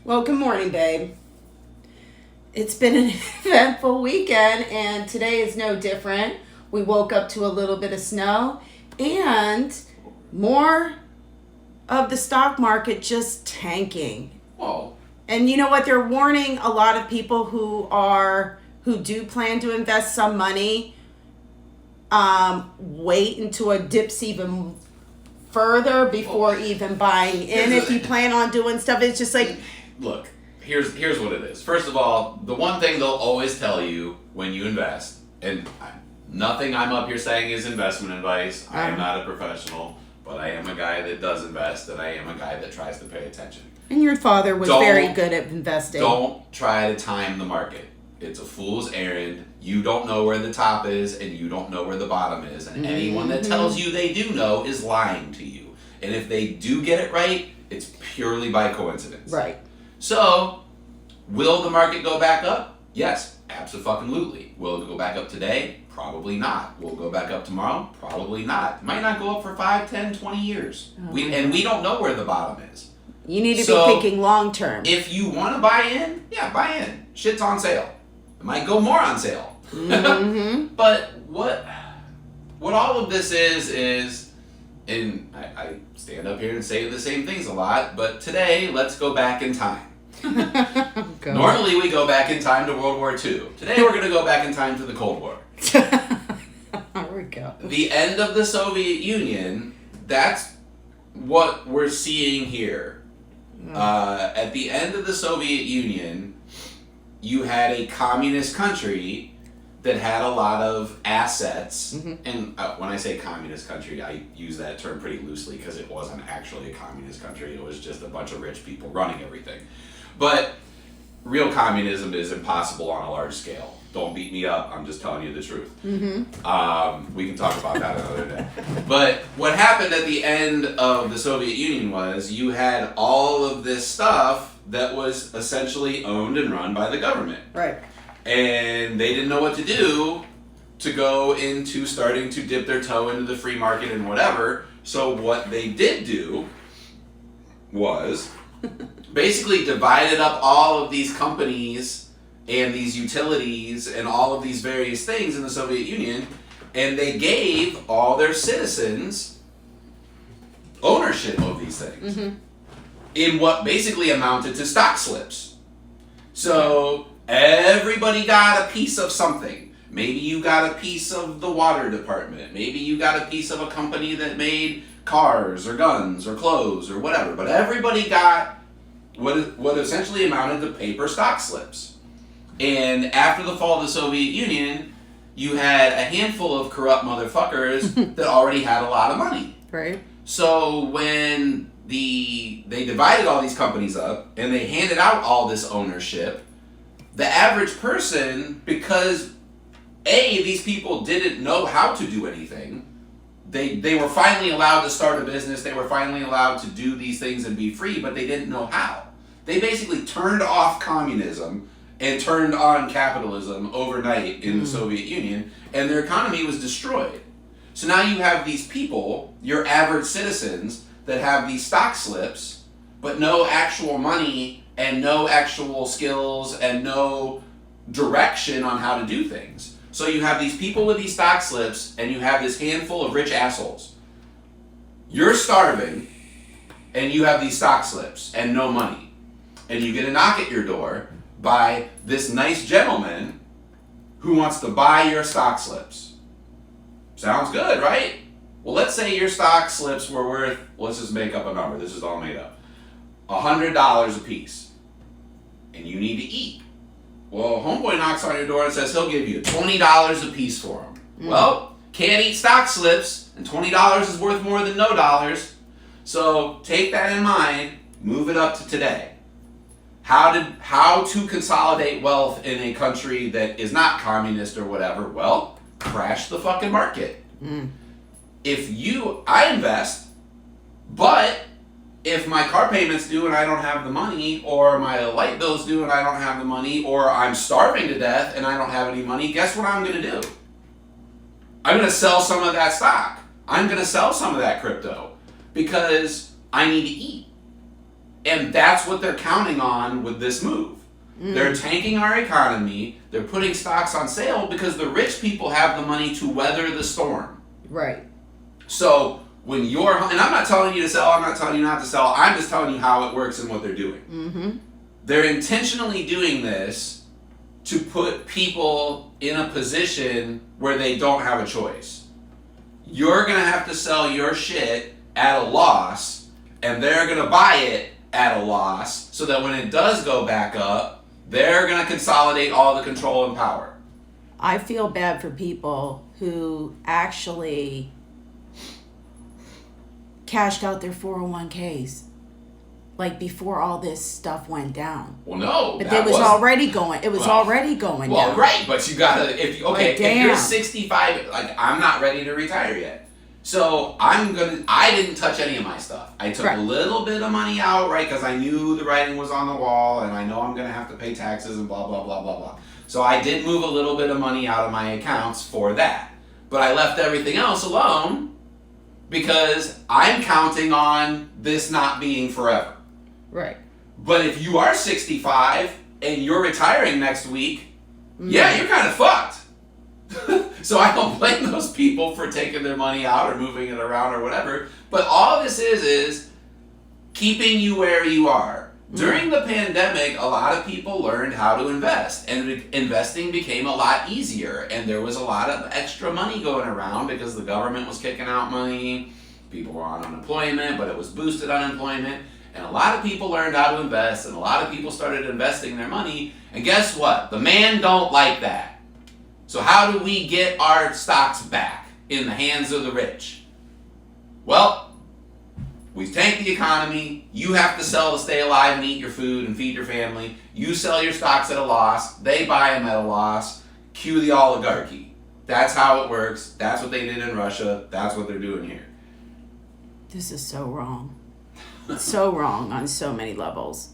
Well, good morning, babe. It's been an eventful weekend, and today is no different. We woke up to a little bit of snow and more of the stock market just tanking. Whoa. And you know what? They're warning a lot of people who do plan to invest some money. Wait until it dips even further before even buying in. If you plan on doing stuff, it's just like, look, here's what it is. First of all, the one thing they'll always tell you when you invest, and nothing I'm up here saying is investment advice. I am not a professional, but I am a guy that does invest, and I am a guy that tries to pay attention. And your father was very good at investing. Don't try to time the market. It's a fool's errand. You don't know where the top is, and you don't know where the bottom is. And anyone that tells you they do know is lying to you. And if they do get it right, it's purely by coincidence. Right. So, will the market go back up? Yes, absolutely. Will it go back up today? Probably not. Will it go back up tomorrow? Probably not. Might not go up for 5, 10, 20 years. We don't know where the bottom is. You need to be thinking long term. If you want to buy in, yeah, buy in. Shit's on sale. It might go more on sale. But what all of this is, and I stand up here and say the same things a lot, but today, let's go back in time. Normally we go back in time to World War II. Today we're going to go back in time to the Cold War. There we go. The end of the Soviet Union, that's what we're seeing here. At the end of the Soviet Union, you had a communist country that had a lot of assets. And when I say communist country, I use that term pretty loosely because it wasn't actually a communist country. It was just a bunch of rich people running everything. But real communism is impossible on a large scale. Don't beat me up. I'm just telling you the truth. We can talk about that another day. But what happened at the end of the Soviet Union was you had all of this stuff that was essentially owned and run by the government. Right. And they didn't know what to do to go into starting to dip their toe into the free market and whatever. So what they did do was basically divided up all of these companies and these utilities and all of these various things in the Soviet Union, and they gave all their citizens ownership of these things in what basically amounted to stock slips. So everybody got a piece of something. Maybe you got a piece of the water department. Maybe you got a piece of a company that made cars or guns or clothes or whatever. But everybody got what essentially amounted to paper stock slips. And after the fall of the Soviet Union, you had a handful of corrupt motherfuckers that already had a lot of money. Right. So when they divided all these companies up and they handed out all this ownership, the average person, because these people didn't know how to do anything, they were finally allowed to start a business, they were finally allowed to do these things and be free, but they didn't know how. They basically turned off communism and turned on capitalism overnight in the Soviet Union, and their economy was destroyed. So now you have these people, your average citizens, that have these stock slips, but no actual money and no actual skills and no direction on how to do things. So you have these people with these stock slips, and you have this handful of rich assholes. You're starving, and you have these stock slips and no money. And you get a knock at your door by this nice gentleman who wants to buy your stock slips. Sounds good, right? Well, let's say your stock slips were worth, let's just make up a number, this is all made up, $100 a piece. And you need to eat. Well, homeboy knocks on your door and says he'll give you $20 a piece for them. Well, can't eat stock slips, and $20 is worth more than no dollars. So take that in mind, move it up to today. How to consolidate wealth in a country that is not communist or whatever? Well, crash the fucking market. I invest, but if my car payment's due and I don't have the money, or my light bill's due and I don't have the money, or I'm starving to death and I don't have any money, guess what I'm going to do? I'm going to sell some of that stock. I'm going to sell some of that crypto because I need to eat. And that's what they're counting on with this move. They're tanking our economy. They're putting stocks on sale because the rich people have the money to weather the storm. Right. So when you're, and I'm not telling you to sell, I'm not telling you not to sell, I'm just telling you how it works and what they're doing. Mm-hmm. They're intentionally doing this to put people in a position where they don't have a choice. You're going to have to sell your shit at a loss, and they're going to buy it at a loss, so that when it does go back up, they're going to consolidate all the control and power. I feel bad for people who actually cashed out their 401ks like before all this stuff went down. Well, no, but it was already going. It was already going down. Well, right, but you gotta if you're 65, like I'm not ready to retire yet. So I didn't touch any of my stuff. I took a little bit of money out, right, because I knew the writing was on the wall, and I know I'm going to have to pay taxes and blah, blah, blah, blah, blah. So I did move a little bit of money out of my accounts for that. But I left everything else alone because I'm counting on this not being forever. Right. But if you are 65 and you're retiring next week, yeah, you're kind of fucked. So I don't blame those people for taking their money out or moving it around or whatever. But all this is keeping you where you are. During the pandemic, a lot of people learned how to invest, and investing became a lot easier, and there was a lot of extra money going around because the government was kicking out money, people were on unemployment, but it was boosted unemployment, and a lot of people learned how to invest, and a lot of people started investing their money, and guess what? The man don't like that. So how do we get our stocks back in the hands of the rich? Well, we tank the economy. You have to sell to stay alive and eat your food and feed your family. You sell your stocks at a loss. They buy them at a loss. Cue the oligarchy. That's how it works. That's what they did in Russia. That's what they're doing here. This is so wrong. It's so wrong on so many levels.